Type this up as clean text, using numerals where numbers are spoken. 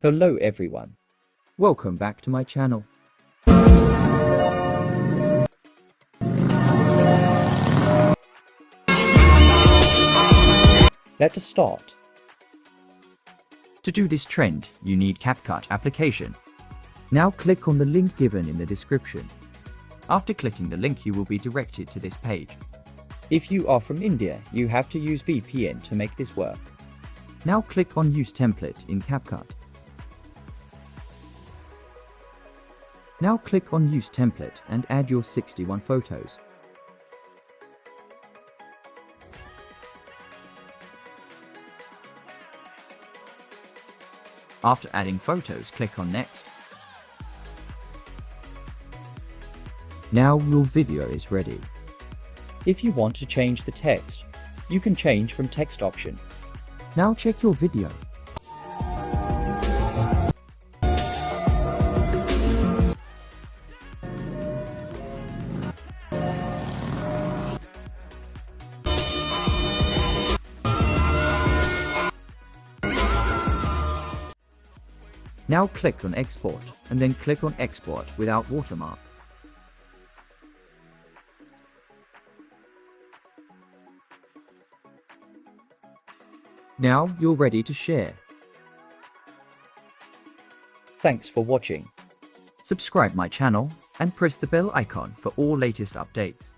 Hello everyone. Welcome back to my channel. Let's start. To do this trend, you need Capcut application. Now click on the link given in the description. After clicking the link, you will be directed to this page. If you are from India, you have to use VPN to make this work. Now click on Use Template in Capcut. Now click on Use Template and add your 61 photos. After adding photos, click on Next. Now your video is ready. If you want to change the text, you can change from text option. Now check your video. Now click on Export and then click on Export without watermark. Now you're ready to share. Thanks for watching. Subscribe my channel and press the bell icon for all latest updates.